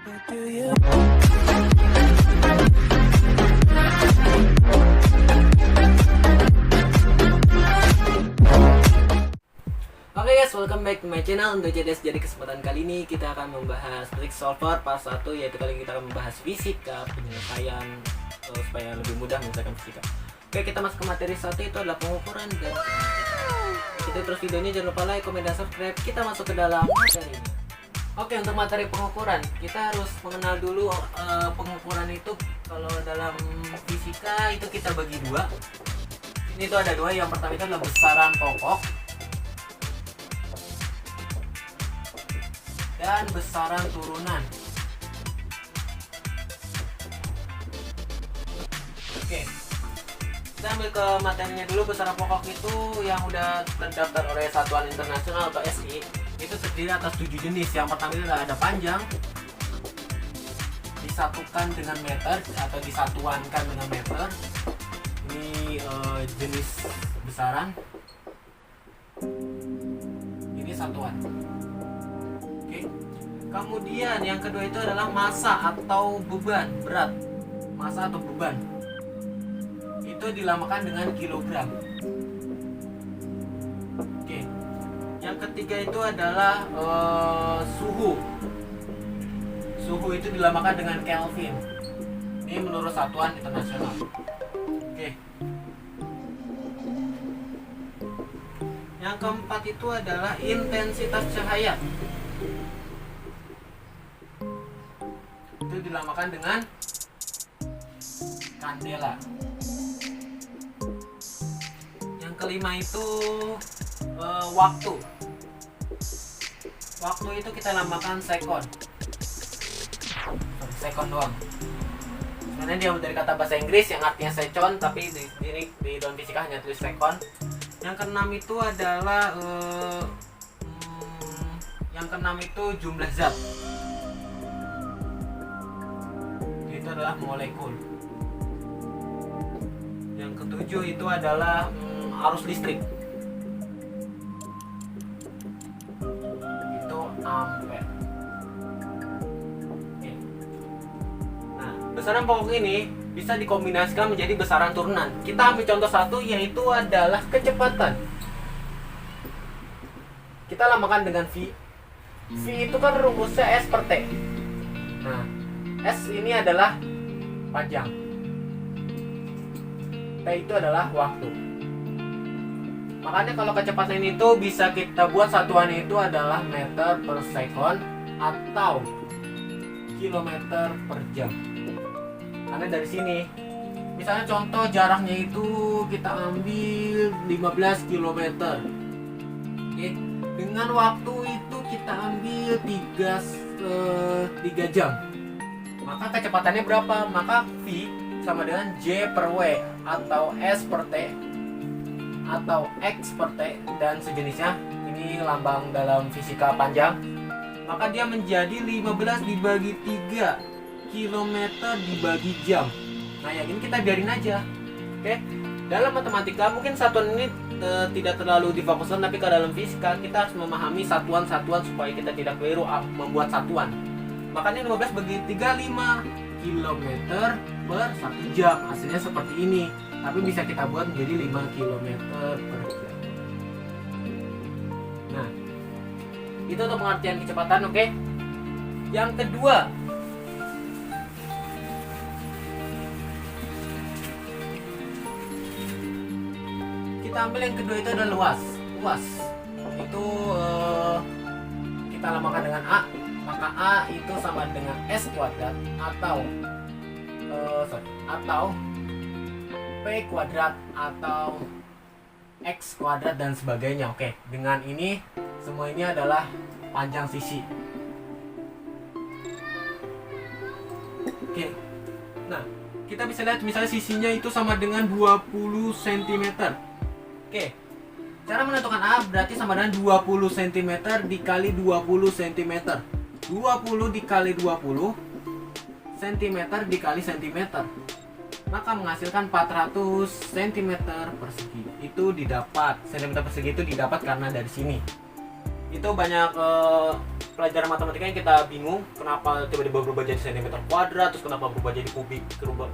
Oke guys, welcome back to my channel. Untuk jadi kesempatan kali ini kita akan membahas trik solver part 1, yaitu kali ini kita akan membahas fisika penyelesaian supaya lebih mudah menyelesaikan fisika. Oke, kita masuk ke materi 1, itu adalah pengukuran dan kita terus videonya, jangan lupa like, komen, dan subscribe. Kita masuk ke dalam materinya. Oke, untuk materi pengukuran kita harus mengenal dulu pengukuran itu. Kalau dalam fisika itu kita bagi dua. Ini tuh ada dua. Yang pertama itu adalah besaran pokok dan besaran turunan. Oke, kita ambil ke materinya dulu. Besaran pokok itu yang udah terdaftar oleh Satuan Internasional atau SI, itu terdiri atas 7 jenis. Yang pertama itu ada panjang, disatukan dengan meter atau disatuankan dengan meter. Ini jenis besaran, ini satuan. Kemudian yang kedua itu adalah massa atau beban, berat. Massa atau beban itu dinamakan dengan kilogram. Oke. Yang ketiga itu adalah suhu. Suhu itu dinamakan dengan Kelvin. Ini menurut Satuan Internasional. Oke. Yang keempat itu adalah intensitas cahaya. Itu dinamakan dengan kandela. Yang kelima itu waktu. Waktu itu kita namakan sekon. Sekon doang. Sebenarnya dia dari kata bahasa Inggris yang artinya second, tapi di dalam fisika hanya tulis sekon. Yang keenam itu adalah jumlah zat. Itu adalah molekul. Yang ketujuh itu adalah arus listrik. Itu ampere. Oke. Nah, besaran pokok ini bisa dikombinasikan menjadi besaran turunan. Kita ambil contoh satu, yaitu adalah kecepatan. Kita lambangkan dengan V. V itu kan rumusnya S per T. Nah, S ini adalah panjang, T itu adalah waktu. Makanya kalau kecepatan itu bisa kita buat satuannya itu adalah meter per sekon atau kilometer per jam. Karena dari sini, misalnya contoh jaraknya itu kita ambil 15 km. Oke. Dengan waktu itu kita ambil 3 jam. Maka kecepatannya berapa? Maka V sama dengan J per W atau S per T atau X per T dan sejenisnya. Ini lambang dalam fisika panjang. Maka dia menjadi 15 dibagi 3 kilometer dibagi jam. Nah, yang ini kita biarin aja. Oke. Dalam matematika mungkin satuan ini tidak terlalu difokuskan, tapi kalau dalam fisika kita harus memahami satuan-satuan supaya kita tidak keliru membuat satuan. Makanya 15 bagi 3, 5 km per 1 jam. Hasilnya seperti ini. Tapi bisa kita buat menjadi 5 km per jam. Nah, itu untuk pengertian kecepatan, oke? Yang kedua, kita ambil yang kedua itu adalah luas. Luas itu kita lambangkan dengan A. Maka A itu sama dengan S kuadrat atau P kuadrat atau X kuadrat dan sebagainya. Oke, dengan ini semua ini adalah panjang sisi. Oke. Nah, kita bisa lihat misalnya sisinya itu sama dengan 20 cm. Oke. Cara menentukan A berarti sama dengan 20 cm dikali 20 cm. 20 dikali 20 cm dikali cm, maka menghasilkan 400 cm persegi. Itu didapat, cm persegi itu didapat karena dari sini. Itu banyak pelajaran matematika yang kita bingung kenapa tiba-tiba berubah jadi sentimeter kuadrat, terus kenapa berubah jadi kubik,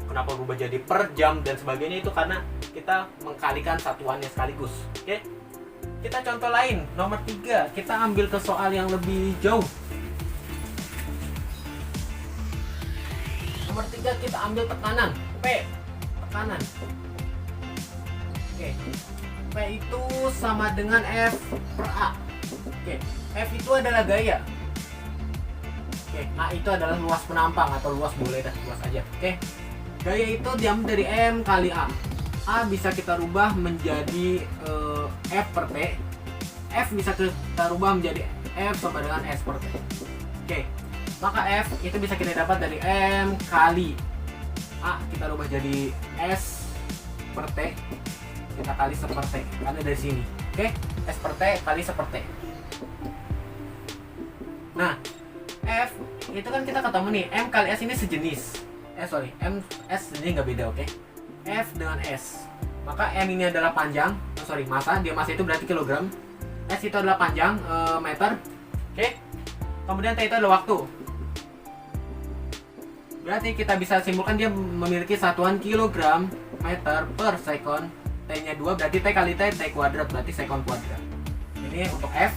kenapa berubah jadi per jam dan sebagainya, itu karena kita mengkalikan satuannya sekaligus. Oke, kita contoh lain nomor 3, kita ambil ke soal yang lebih jauh. Nomor 3 kita ambil tekanan P, tekanan. Oke, P itu sama dengan F per A. Oke, F itu adalah gaya. Oke, A itu adalah luas penampang atau luas, boleh dah luas aja. Oke, gaya itu diambil dari M kali A. A bisa kita rubah menjadi F per T. F bisa kita rubah menjadi F sama dengan S per T. Oke, maka F itu bisa kita dapat dari M kali A, kita rubah jadi S per T, kita kali seperti karena dari sini. Oke, S per T kali seperti. Nah, F itu kan kita ketemu nih, M kali S ini sejenis. M S ini nggak beda, oke? F dengan S. Maka M ini adalah panjang, massa, dia massa itu berarti kilogram. S itu adalah panjang, meter. Oke? Kemudian T itu adalah waktu. Berarti kita bisa simpulkan dia memiliki satuan kilogram meter per sekon. T-nya 2 berarti T kali T kuadrat, berarti sekon kuadrat. Ini untuk F.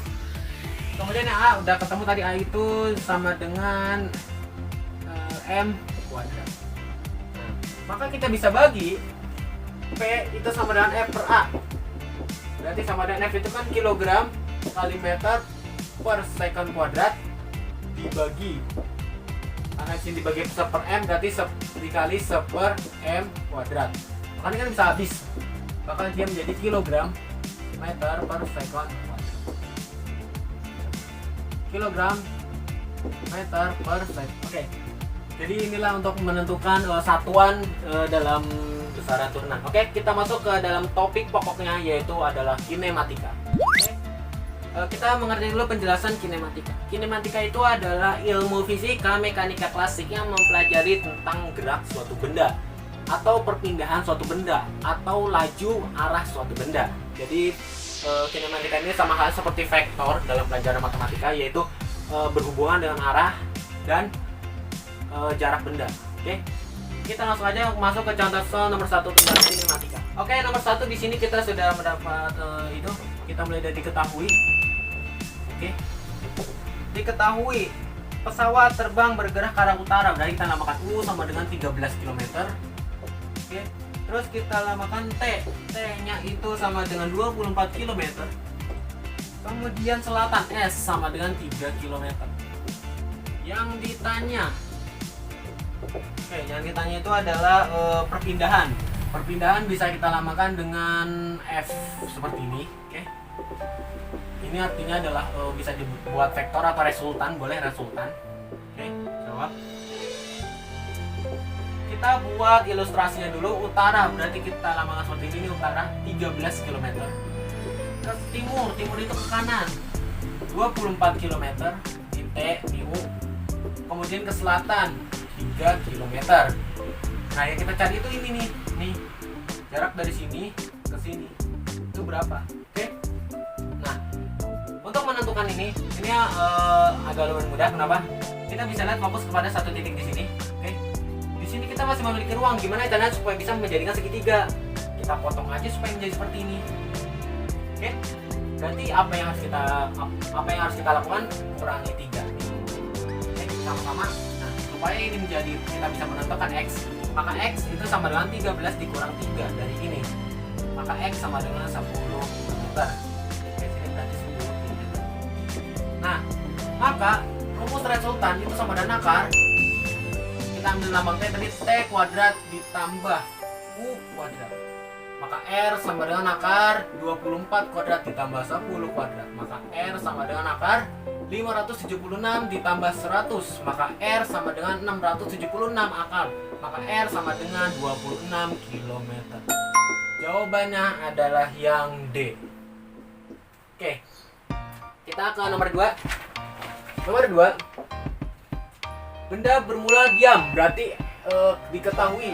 Kemudian yang A udah ketemu tadi, A itu sama dengan M kuadrat. Nah, maka kita bisa bagi P itu sama dengan F per A. Berarti sama dengan F itu kan kilogram kali meter per sekon kuadrat dibagi, karena sini dibagi per M berarti dikali per M kuadrat. Makanya kan bisa habis. Bahkan dia menjadi kilogram meter per sekon kuadrat. Kilogram meter per sekon. Oke. Jadi inilah untuk menentukan satuan dalam besaran turunan. Oke, kita masuk ke dalam topik pokoknya, yaitu adalah kinematika. Oke. Kita mengerti dulu penjelasan kinematika. Kinematika itu adalah ilmu fisika mekanika klasik yang mempelajari tentang gerak suatu benda, atau perpindahan suatu benda, atau laju arah suatu benda. Jadi kinematika ini sama hal seperti vektor dalam pelajaran matematika, yaitu berhubungan dengan arah dan jarak benda. Oke, kita langsung aja masuk ke contoh soal nomor 1 tentang kinematika. Oke, nomor 1 di sini kita sudah mendapat itu. Kita mulai dari diketahui. Oke, diketahui pesawat terbang bergerak ke arah utara, berarti kita namakan U sama dengan 13 km. Oke, terus kita namakan T. T-nya itu sama dengan 24 km. Kemudian selatan S sama dengan 3 km. Yang ditanya, yang ditanya itu adalah perpindahan. Perpindahan bisa kita namakan dengan F seperti ini. Oke. Ini artinya adalah bisa dibuat vektor atau resultan, boleh resultan. Oke, jawab. Kita buat ilustrasinya dulu. Utara berarti kita namakan seperti ini, utara 13 km. Terus timur itu ke kanan 24 km di T, di U. Kemudian ke selatan 3 km. Nah, yang kita cari itu ini nih. Jarak dari sini ke sini itu berapa? Oke. Nah, untuk menentukan ini agak lumayan mudah. Kenapa? Kita bisa lihat fokus kepada satu titik di sini. Oke. Di sini kita masih memiliki ruang. Gimana caranya supaya bisa menjadikan segitiga? Kita potong aja supaya menjadi seperti ini. Oke. Berarti apa yang harus kita lakukan? Kurangi 3. Oke, sama-sama. Nah, supaya ini menjadi, kita bisa menentukan X, maka X itu sama dengan 13 dikurang 3 dari ini. Maka X sama dengan 10 meter. Oke, ini berarti 10 meter. Nah, maka rumus resultan itu sama dengan akar. Kita ambil lambang T tadi, T kuadrat ditambah U kuadrat. Maka R sama dengan akar 24 kuadrat ditambah 10 kuadrat. Maka R sama dengan akar 576 ditambah 100. Maka R sama dengan 676 akar. Maka R sama dengan 26 km. Jawabannya adalah yang D. Oke, kita ke nomor 2. Nomor 2, benda bermula diam, berarti diketahui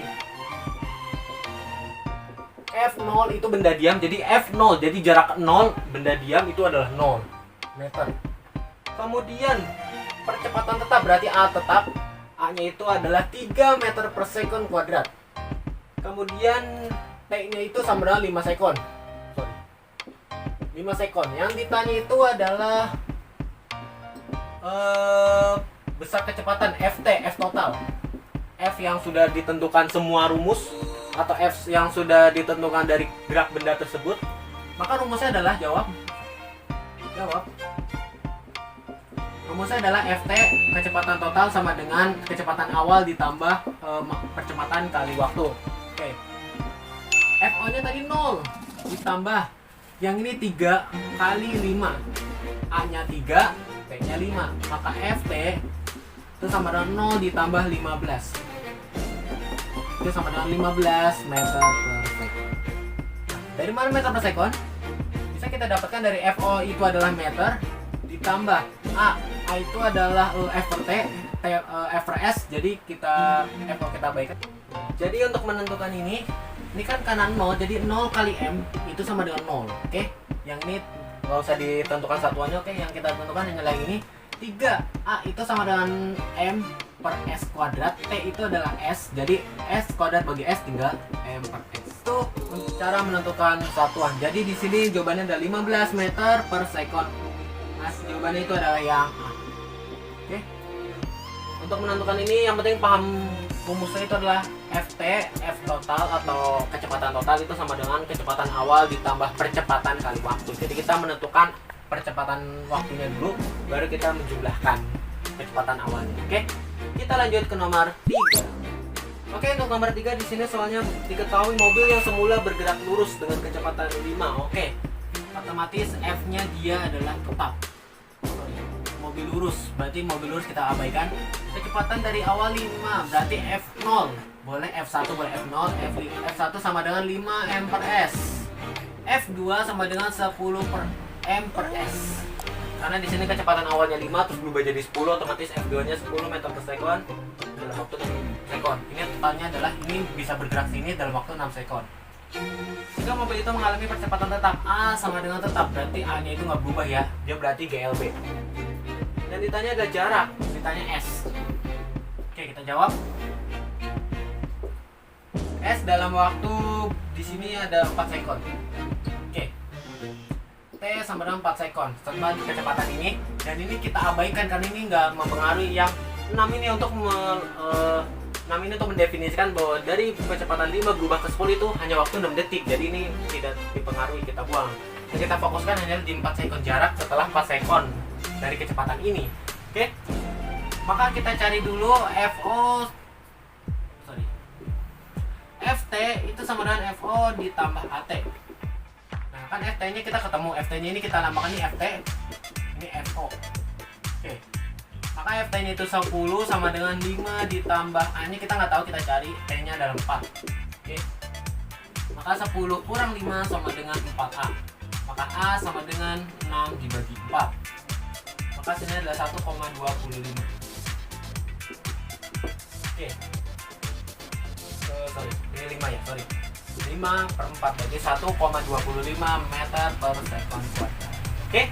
F0 itu benda diam, jadi F0, jadi jarak 0 benda diam itu adalah 0 meter. Kemudian percepatan tetap berarti A tetap. A-nya itu adalah 3 meter per second kuadrat. Kemudian T-nya itu sama dengan 5 sekon. 5 sekon. Yang ditanya itu adalah besar kecepatan FT, F total. F yang sudah ditentukan semua rumus atau F yang sudah ditentukan dari gerak benda tersebut. Maka rumusnya adalah jawab. Rumusnya adalah FT kecepatan total sama dengan kecepatan awal ditambah percepatan kali waktu. Oke. FO-nya tadi 0 ditambah yang ini 3 kali 5. A-nya 3, T-nya 5. Maka FT itu sama dengan 0 ditambah 15. Itu sama dengan 15 meter per second. Dari mana meter per second? Bisa kita dapatkan dari FO itu adalah meter ditambah A itu adalah F per T, F per S. Jadi kita FO kita baikkan. Jadi untuk menentukan ini kan kanan 0, jadi 0 kali M itu sama dengan 0. Oke. Yang ini nggak usah ditentukan satuannya. Oke, yang kita tentukan hanyalah ini 3. A itu sama dengan M per S kuadrat. T itu adalah S. Jadi S kuadrat bagi S tinggal M per S. Itu cara menentukan satuan. Jadi di sini jawabannya ada 15 meter per second. Nah, jawabannya itu adalah yang A. Oke. Untuk menentukan ini yang penting paham rumusnya itu adalah FT, F total atau kecepatan total itu sama dengan kecepatan awal ditambah percepatan kali waktu. Jadi kita menentukan percepatan waktunya dulu, baru kita menjumlahkan kecepatan awalnya. Oke, kita lanjut ke nomor 3. Oke, untuk nomor 3 di sini soalnya diketahui mobil yang semula bergerak lurus dengan kecepatan 5. Oke, otomatis F-nya dia adalah tetap. Mobil lurus, berarti mobil lurus kita abaikan. Kecepatan dari awal 5, berarti F0. Boleh F1, boleh F0. F1 sama dengan 5 M per S. F2 sama dengan 10 per M per S. Karena di sini kecepatan awalnya 5 terus berubah jadi 10, otomatis F2-nya 10 meter per sekon dalam waktu 6 sekon. Ini totalnya adalah ini bisa bergerak sini dalam waktu 6 sekon. Jika mobil itu mengalami percepatan tetap A sama dengan tetap, berarti A-nya itu nggak berubah ya. Dia berarti GLB. Dan ditanya ada jarak, ditanya S. Oke, kita jawab. S dalam waktu di sini ada 4 sekon. Oke. T sama dengan 4 sekon setelah kecepatan ini, dan ini kita abaikan karena ini nggak mempengaruhi. Yang 6 ini untuk 6 ini untuk mendefinisikan bahwa dari kecepatan 5 berubah ke 10 itu hanya waktu 6 detik. Jadi ini tidak dipengaruhi, kita buang. Dan kita fokuskan hanya di 4 sekon jarak setelah 4 sekon dari kecepatan ini. Oke. Maka kita cari dulu FT itu sama dengan FO ditambah AT. Nah, kan FT-nya kita ketemu, FT-nya ini kita nambahkan ini FT, ini FO. Oke. Maka FT-nya itu 10 sama dengan 5 ditambah A-nya kita nggak tahu, kita cari T-nya adalah 4. Oke. Maka 10 kurang 5 sama dengan 4A. Maka A sama dengan 6 dibagi 4. Maka hasilnya adalah 1,25. Oke. Ini 5 ya, 5 per 4 berarti 1,25 meter per second kuadrat. Oke.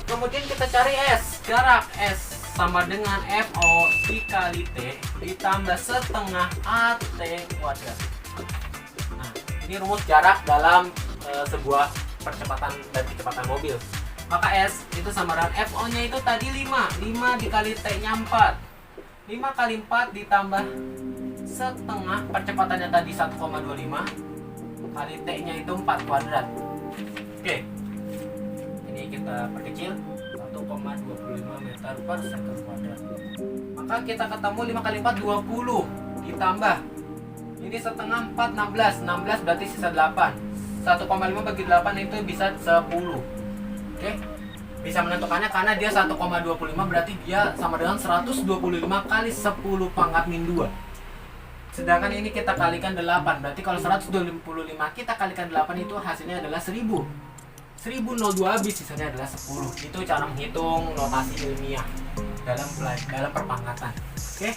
Kemudian kita cari S. Jarak S sama dengan FO dikali T ditambah setengah AT kuadrat. Nah, ini rumus jarak dalam sebuah percepatan dan kecepatan mobil. Maka S itu sama dengan FO-nya itu tadi 5 dikali T-nya 4. 5 kali 4 ditambah setengah percepatannya tadi 1,25 kali T-nya itu 4 kuadrat. Oke. Ini kita perkecil 1,25 meter per second kuadrat. Maka kita ketemu 5 kali 4 20 ditambah ini setengah 4 16 berarti sisa 8. 1,5 bagi 8 itu bisa 10. Oke. Bisa menentukannya karena dia 1,25 berarti dia sama dengan 125 kali 10 pangkat min 2. Sedangkan ini kita kalikan 8. Berarti kalau 125 kita kalikan 8 itu hasilnya adalah 1000. 1002 habis, sisanya adalah 10. Itu cara menghitung notasi ilmiah dalam perpangkatan. Oke.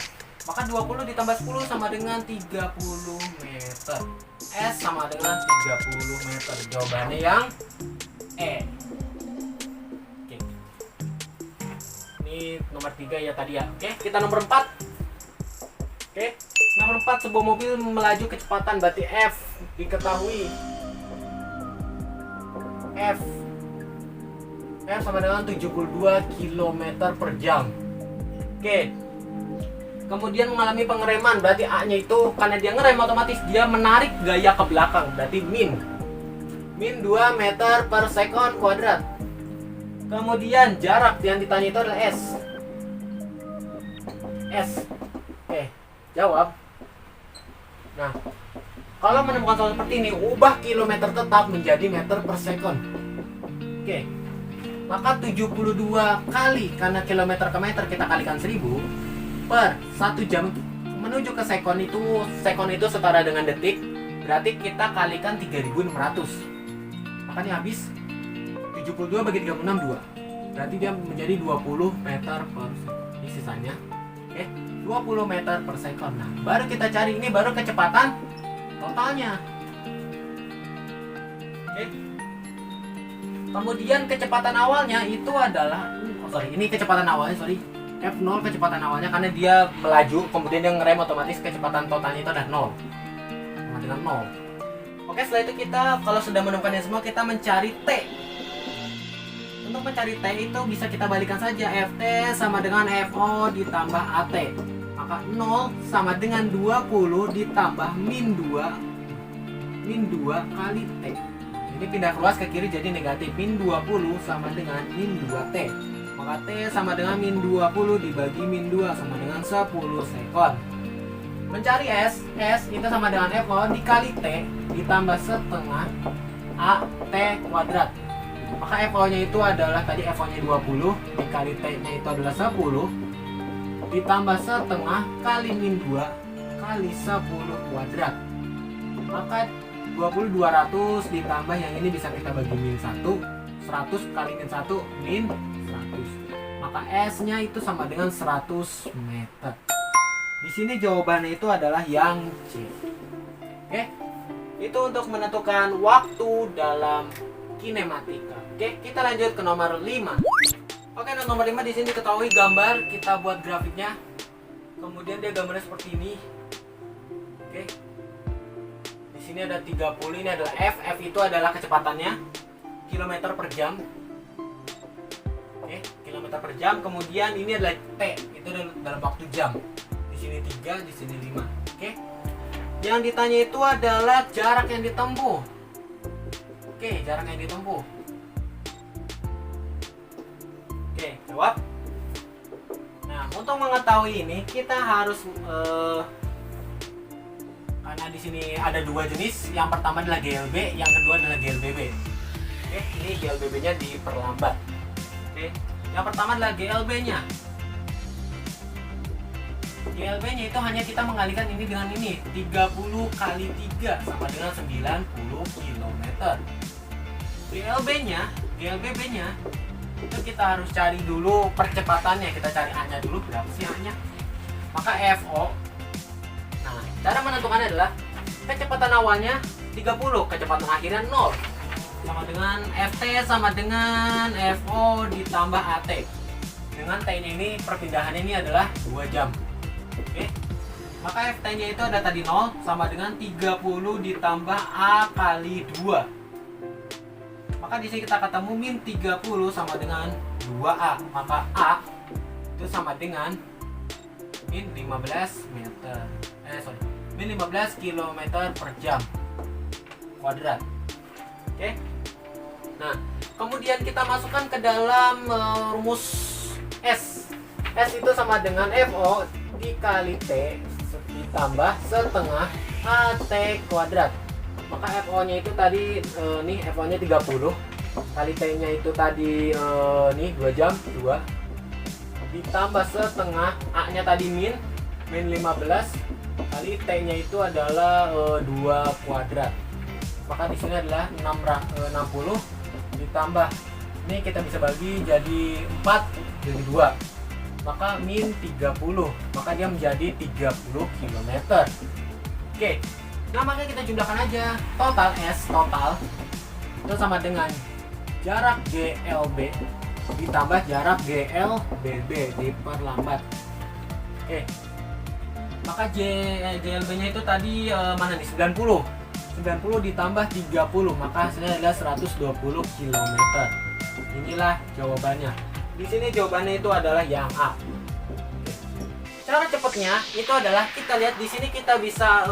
Maka 20 ditambah 10 sama dengan 30 meter. S sama dengan 30 meter. Jawabannya yang E. Oke. Ini ini nomor 3 ya tadi ya. Oke, kita nomor 4. Oke, nomor 4, sebuah mobil melaju kecepatan, berarti F diketahui. F sama dengan 72 km per jam. Oke. Kemudian mengalami pengereman, berarti A-nya itu karena dia ngerem otomatis dia menarik gaya ke belakang, berarti min 2 meter per sekon kuadrat. Kemudian jarak yang ditanya itu adalah S. Oke, jawab. Nah, kalau menemukan soal seperti ini, ubah kilometer tetap menjadi meter per sekon. Oke, maka 72 kali, karena kilometer ke meter kita kalikan 1000 per 1 jam menuju ke sekon itu setara dengan detik, berarti kita kalikan 3600. Makanya habis 72 bagi 36 2. Berarti dia menjadi 20 meter per sekon. Ini sisanya. Oke, 20 meter per sekon. Nah, baru kita cari, ini baru kecepatan totalnya. Oke. Kemudian kecepatan awalnya itu adalah ini kecepatan awalnya, F0 kecepatan awalnya karena dia melaju, kemudian dia ngerem otomatis kecepatan totalnya itu adalah 0. Sama dengan 0. Oke, setelah itu kita kalau sudah menemukan ini semua, kita mencari T. Untuk mencari T itu bisa kita balikan saja, Ft sama dengan Fo ditambah At. Maka 0 sama dengan 20 ditambah min 2 kali T. Ini pindah keluar ke kiri jadi negatif, min 20 sama dengan min 2T. Maka T sama dengan min 20 dibagi min 2 sama dengan 10 sekon. Mencari S itu sama dengan Fo dikali T ditambah setengah AT kuadrat. Maka Fo nya itu adalah tadi Fo nya 20 dikali T nya itu adalah 10 ditambah setengah kali min 2 kali 10 kuadrat. Maka 20 200 ditambah yang ini bisa kita bagi min 1, 100 kali min 1 min 100. Maka S nya itu sama dengan 100 meter. Di sini jawabannya itu adalah yang C. Oke. Itu untuk menentukan waktu dalam kinematika. Oke, kita lanjut ke nomor 5. Oke, nomor 5 di sini ketahui gambar, kita buat grafiknya. Kemudian dia gambarnya seperti ini. Oke. Di sini ada 30, ini adalah F itu adalah kecepatannya kilometer per jam. Oke, kilometer per jam. Kemudian ini adalah T, itu dalam waktu jam. Di sini 3, di sini 5. Oke. Yang ditanya itu adalah jarak yang ditempuh. Oke, jarak yang ditempuh. Oke, jawab. Nah, untuk mengetahui ini kita harus karena di sini ada dua jenis. Yang pertama adalah GLB, yang kedua adalah GLBB. Oke, ini GLBB-nya diperlambat. Oke, yang pertama adalah GLB-nya. GLB-nya itu hanya kita mengalikan ini dengan ini, 30 kali 3 sama dengan 90 km. GLBB-nya itu kita harus cari dulu percepatannya, kita cari A-nya dulu, berapa sih A-nya. Maka FO. Nah, cara menentukannya adalah kecepatan awalnya 30, kecepatan akhirnya 0. Sama dengan FT sama dengan FO ditambah AT. Dengan T-nya ini perpindahannya ini adalah 2 jam. Oke. Maka FT-nya itu ada tadi 0 sama dengan 30 ditambah A kali 2. Maka di sini kita ketemu min 30 sama dengan 2A. Maka A itu sama dengan min 15 meter. Min 15 km per jam kuadrat. Oke. Nah, kemudian kita masukkan ke dalam rumus S. S itu sama dengan FO dikali T ditambah setengah AT kuadrat. Maka FO-nya itu tadi nih FO-nya 30 kali T-nya itu tadi nih 2 jam 2 ditambah setengah A-nya tadi min 15 kali T-nya itu adalah 2 kuadrat. Maka di sini adalah 60 ditambah ini kita bisa bagi jadi 4 jadi 2. Maka min 30, maka dia menjadi 30 km. Oke. Nah, maka kita jumlahkan aja total S total itu sama dengan jarak GLB ditambah jarak GLBB diperlambat. Oke. Maka JLB-nya itu tadi mana nih? 90 ditambah 30, maka hasilnya adalah 120 km. Inilah jawabannya. Di sini jawabannya itu adalah yang A. Cara cepatnya itu adalah kita lihat di sini, kita bisa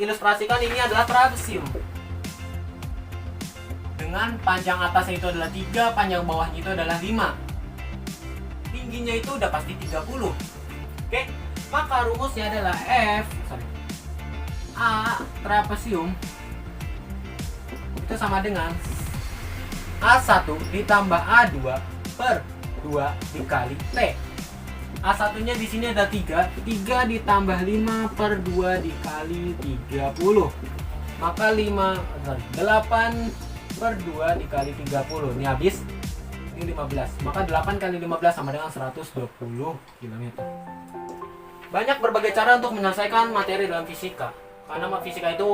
ilustrasikan ini adalah trapesium. Dengan panjang atasnya itu adalah 3, panjang bawahnya itu adalah 5. Tingginya itu udah pasti 30. Oke, maka rumusnya adalah A trapesium itu sama dengan A1 ditambah A2 per 2 dikali T. A1 nya di sini ada 3 ditambah 5 per 2 dikali 30, maka 8 per 2 dikali 30, ini habis, ini 15, maka 8 kali 15 sama dengan 120 km. Banyak berbagai cara untuk menyelesaikan materi dalam fisika, karena fisika itu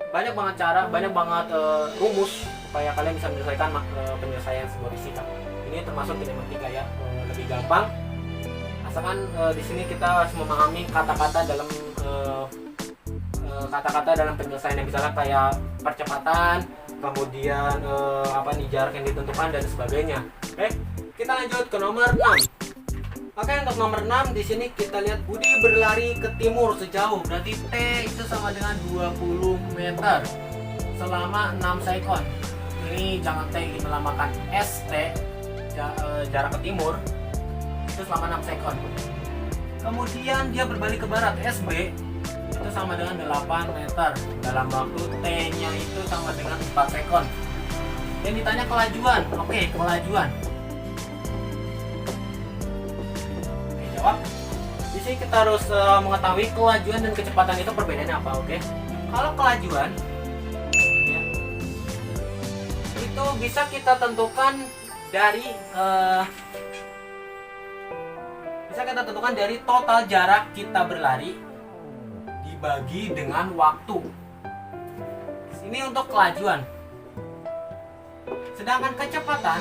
banyak banget cara, banyak banget rumus supaya kalian bisa menyelesaikan penyelesaian sebuah fisika. Ini termasuk kinematika ya, lebih gampang. Asalkan di sini kita harus memahami kata-kata dalam penyelesaian, yang misalnya kayak percepatan, kemudian jarak yang ditentukan dan sebagainya. Oke, kita lanjut ke nomor 6. Oke, untuk nomor 6 di sini kita lihat Budi berlari ke timur sejauh, berarti T itu sama dengan 20 meter selama 6 sekon. Ini jangan T ini melambangkan ST, jarak ke timur itu selama 6 sekon. Kemudian dia berbalik ke barat, SB itu sama dengan 8 meter dalam waktu T-nya itu sama dengan 4 sekon. Yang ditanya kelajuan. Oke, kelajuan. Oke, jawab. Di sini kita harus mengetahui kelajuan dan kecepatan itu perbedaannya apa, oke? Kalau kelajuan ya, itu bisa kita tentukan dari total jarak kita berlari dibagi dengan waktu. Ini untuk kelajuan. Sedangkan kecepatan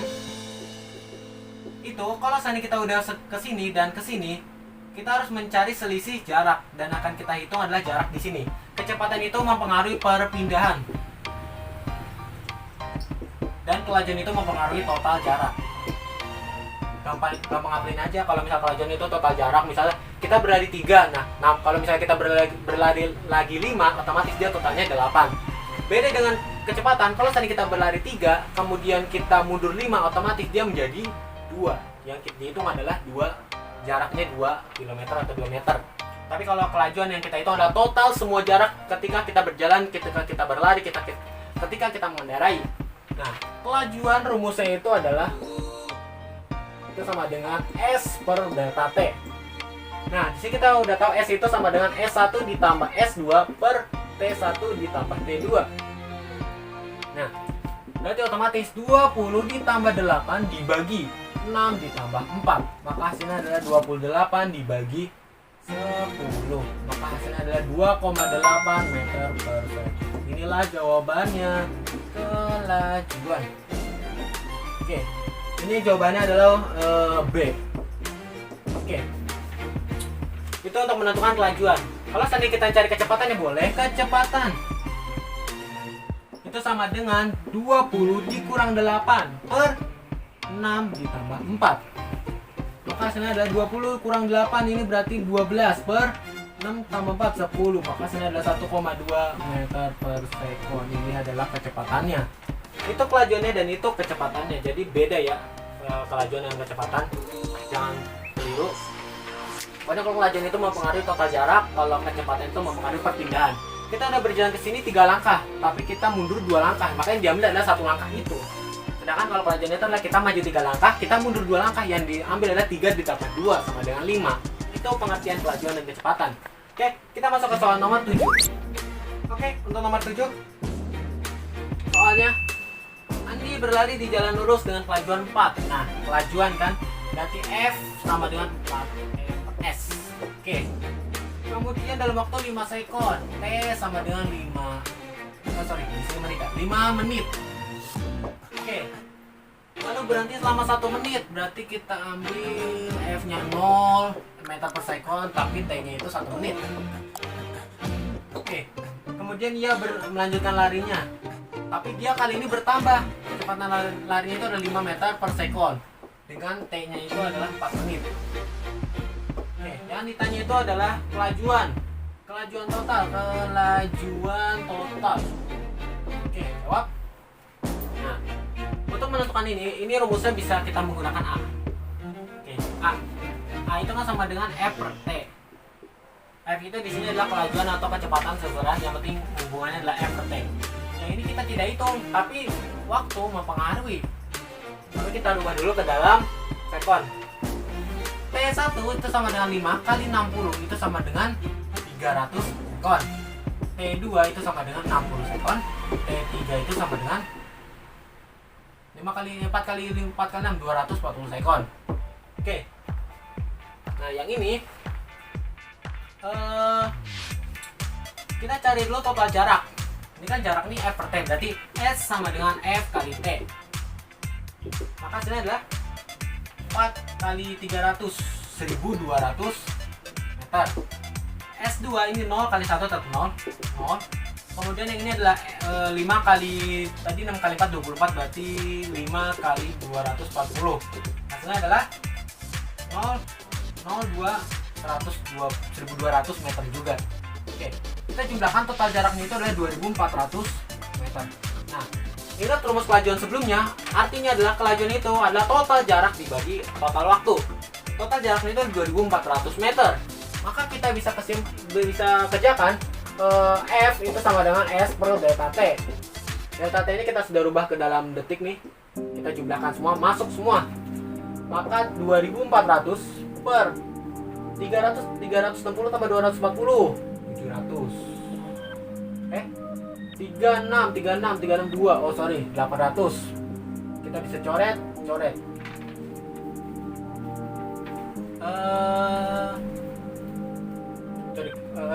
itu kalau seandainya kita udah ke sini dan ke sini, kita harus mencari selisih jarak dan akan kita hitung adalah jarak di sini. Kecepatan itu mempengaruhi perpindahan. Dan kelajuan itu mempengaruhi total jarak. Gampang apelin aja, kalau misal kelajuan itu total jarak, misalnya kita berlari 3, nah kalau misalnya kita berlari lagi 5, otomatis dia totalnya 8. Beda dengan kecepatan, kalau tadi kita berlari 3 kemudian kita mundur 5, otomatis dia menjadi 2. Yang kita hitung adalah 2, jaraknya 2 km atau 2 meter. Tapi kalau kelajuan yang kita hitung adalah total semua jarak ketika kita berjalan, ketika kita berlari, ketika kita mengendarai. Nah, kelajuan rumusnya itu adalah itu sama dengan S per delta T. Nah, di sini kita udah tahu S itu sama dengan S1 ditambah S2 per T1 ditambah T2. Nah, berarti otomatis 20 ditambah 8 dibagi 6 ditambah 4. Maka hasilnya adalah 28 dibagi 10. Maka hasilnya adalah 2,8 meter per second. Inilah jawabannya, kelajuan. Oke. Ini jawabannya adalah B. Oke. Itu untuk menentukan kelajuan. Kalau tadi kita cari kecepatannya, boleh kecepatan. Itu sama dengan 20 dikurang 8 per 6 ditambah 4. Maka hasilnya adalah 20 kurang 8, ini berarti 12 per 6 tambah 4, 10. Maka hasilnya adalah 1,2 meter per sekon. Ini adalah kecepatannya. Itu kelajuannya dan itu kecepatannya, jadi beda ya kelajuan dan kecepatan, jangan keliru. Pokoknya kalau kelajuan itu mempengaruhi total jarak, kalau kecepatan itu mempengaruhi perpindahan. Kita udah berjalan ke sini 3 langkah, tapi kita mundur 2 langkah, makanya diambil adalah 1 langkah itu. Sedangkan kalau kelajuan itu adalah kita maju 3 langkah, kita mundur 2 langkah, yang diambil adalah 3 ditambah 2 sama dengan 5. Itu pengertian kelajuan dan kecepatan. Oke, kita masuk ke soal nomor 7. Oke, untuk nomor 7 soalnya Andi berlari di jalan lurus dengan kelajuan 4. Nah, kelajuan kan berarti F sama dengan 4S. Oke. Kemudian dalam waktu 5 sekon, T sama dengan 5 menit. Oke. Lalu itu berhenti selama 1 menit. Berarti kita ambil F-nya 0 meter per second, tapi T-nya itu 1 menit. Oke. Kemudian ia melanjutkan larinya. Tapi dia kali ini bertambah. Kecepatan larinya itu ada 5 meter per second. Dengan T-nya itu adalah 4 menit. Oke, yang ditanya itu adalah kelajuan. Kelajuan total. Oke, jawab. Nah, untuk menentukan ini rumusnya bisa kita menggunakan A. Oke, A itu kan sama dengan F per T. F itu di sini adalah kelajuan atau kecepatan seseorang, yang penting hubungannya adalah F per T. Nah, ini kita tidak hitung, tapi waktu mempengaruhi. Lalu kita rubah dulu ke dalam sekon. T1 itu sama dengan 5 kali 60 itu sama dengan 300 sekon. T2 itu sama dengan 60 sekon. T3 itu sama dengan 4 kali 6 240 sekon. Oke. Nah, yang ini kita cari dulu total jarak. Ini kan jarak nih F per T, berarti S sama dengan F kali T. Maka hasilnya adalah 4 kali 300 1200 meter. S2 ini 0 kali 1 tetap 0. Kemudian yang ini adalah 5 kali tadi 6 kali 4 24, berarti 5 kali 240. Hasilnya adalah 1200 meter juga. Oke, kita jumlahkan total jaraknya itu adalah 2400 meter. Nah, ingat rumus kelajuan sebelumnya, artinya adalah kelajuan itu adalah total jarak dibagi total waktu. Total jaraknya itu 2400 meter. Maka kita bisa kerjakan F itu sama dengan S per delta T. Delta T ini kita sudah rubah ke dalam detik nih. Kita jumlahkan semua, masuk semua. Maka 2400 per 360 tambah 240 700. 362. Oh sorry, 800. Kita bisa coret.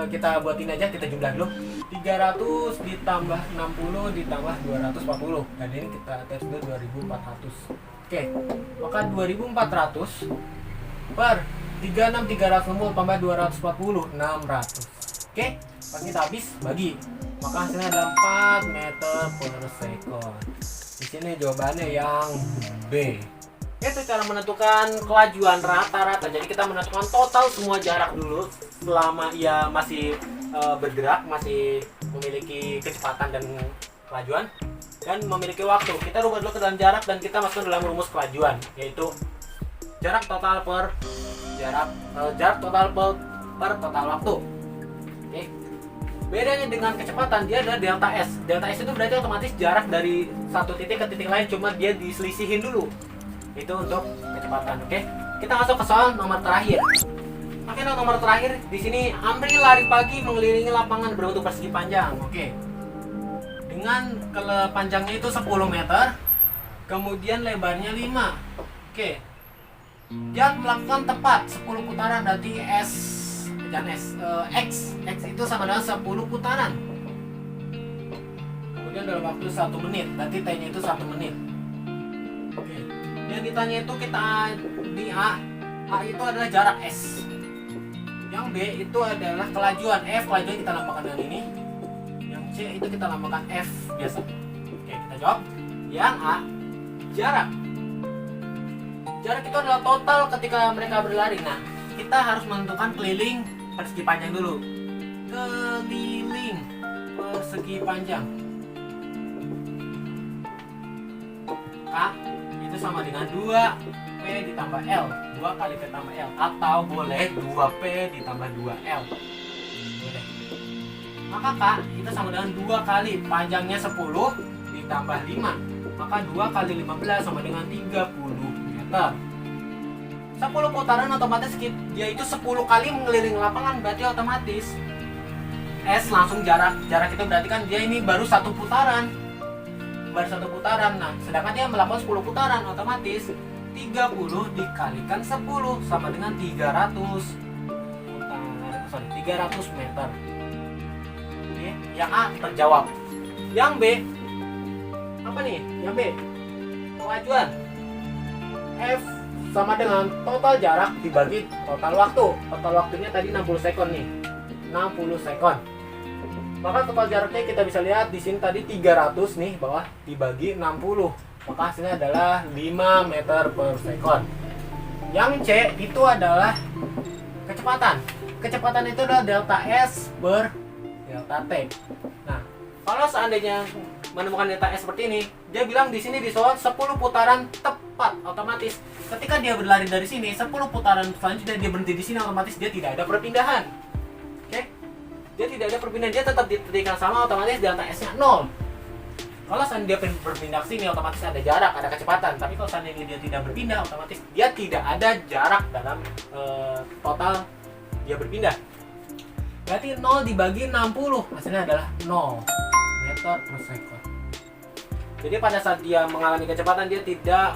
Kita buatin aja, kita jumlah dulu. 300 ditambah 60 ditambah 240. Dan ini kita tes dulu 2400. Oke, maka 2400 per 360 tambah 240 600. Oke, pas kita habis bagi, maka hasilnya adalah 4 meter per second. Di sini jawabannya yang B. Itu cara menentukan kelajuan rata-rata. Jadi kita menentukan total semua jarak dulu selama ia masih bergerak, masih memiliki kecepatan dan kelajuan, dan memiliki waktu. Kita rubah dulu ke dalam jarak dan kita masukkan dalam rumus kelajuan, yaitu jarak total per total waktu. Oke. Bedanya dengan kecepatan, dia adalah delta S. Delta S itu berarti otomatis jarak dari satu titik ke titik lain, cuma dia diselisihin dulu. Itu untuk kecepatan. Oke. Kita masuk ke soal nomor terakhir. Oke, nomor terakhir di sini, Amri lari pagi mengelilingi lapangan berbentuk persegi panjang. Oke. Dengan panjangnya itu 10 meter, kemudian lebarnya 5. Oke. Dia melakukan tepat 10 putaran, berarti X itu sama dengan 10 putaran. Kemudian dalam waktu 1 menit, berarti T-nya itu 1 menit. Oke. Yang ditanya itu kita di A itu adalah jarak S. Yang B itu adalah kelajuan. F kelajuan kita lambangkan dengan ini. Yang C itu kita lambangkan F biasa. Oke, kita jawab. Yang A, jarak. Jarak itu adalah total ketika mereka berlari. Nah, kita harus menentukan keliling persegi panjang dulu. Keliling persegi panjang. K itu sama dengan 2P ditambah L. 2 kali P tambah L. Atau boleh 2P ditambah 2L. Boleh. Maka K itu sama dengan 2 kali panjangnya 10 ditambah 5. Maka 2 kali 15 sama dengan 30 meter. 10 putaran otomatis dia itu 10 kali mengelilingi lapangan, berarti otomatis S langsung jarak itu berarti kan dia ini baru 1 putaran. Nah, sedangkan dia melakukan 10 putaran, otomatis 30 dikalikan 10 sama dengan 300 meter. Oke, yang A terjawab. Yang B apa nih? Yang B kelajuan. F sama dengan total jarak dibagi total waktu. Total waktunya tadi 60 sekon nih. 60 sekon. Maka total jaraknya kita bisa lihat di sini tadi 300 nih bawah dibagi 60. Maka hasilnya adalah 5 meter per sekon. Yang C itu adalah kecepatan. Kecepatan itu adalah delta S per delta T. Nah, kalau seandainya menemukan delta S seperti ini, dia bilang di sini disoal 10 putaran tepat, otomatis ketika dia berlari dari sini 10 putaran selanjutnya dia berhenti di sini, otomatis dia tidak ada perpindahan. Oke? Dia tidak ada perpindahan, dia tetap di titik yang sama, otomatis delta S-nya 0. Kalau seandainya dia berpindah ke sini, otomatis ada jarak, ada kecepatan. Tapi kalau seandainya dia tidak berpindah, otomatis dia tidak ada jarak dalam total dia berpindah. Berarti 0 dibagi 60 hasilnya adalah 0 meter per sekon. Jadi pada saat dia mengalami kecepatan, dia tidak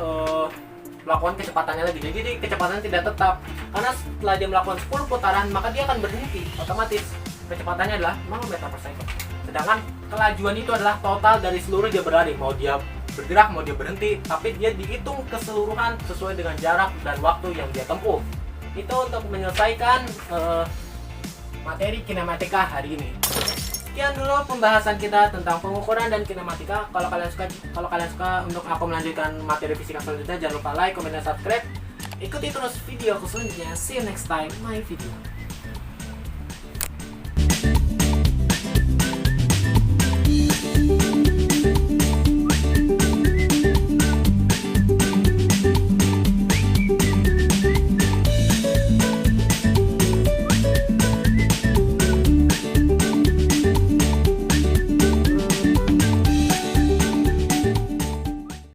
melakukan kecepatannya lagi. Jadi kecepatannya tidak tetap. Karena setelah dia melakukan 10 putaran, maka dia akan berhenti. Otomatis kecepatannya adalah 0 meter per sekon. Sedangkan kelajuan itu adalah total dari seluruh dia berlari. Mau dia bergerak, mau dia berhenti, tapi dia dihitung keseluruhan sesuai dengan jarak dan waktu yang dia tempuh. Itu untuk menyelesaikan materi kinematika hari ini. Sekian dulu pembahasan kita tentang pengukuran dan kinematika. Kalau kalian suka untuk aku melanjutkan materi fisika selanjutnya, jangan lupa like, comment, dan subscribe. Ikuti terus videoku selanjutnya. See you next time, my video.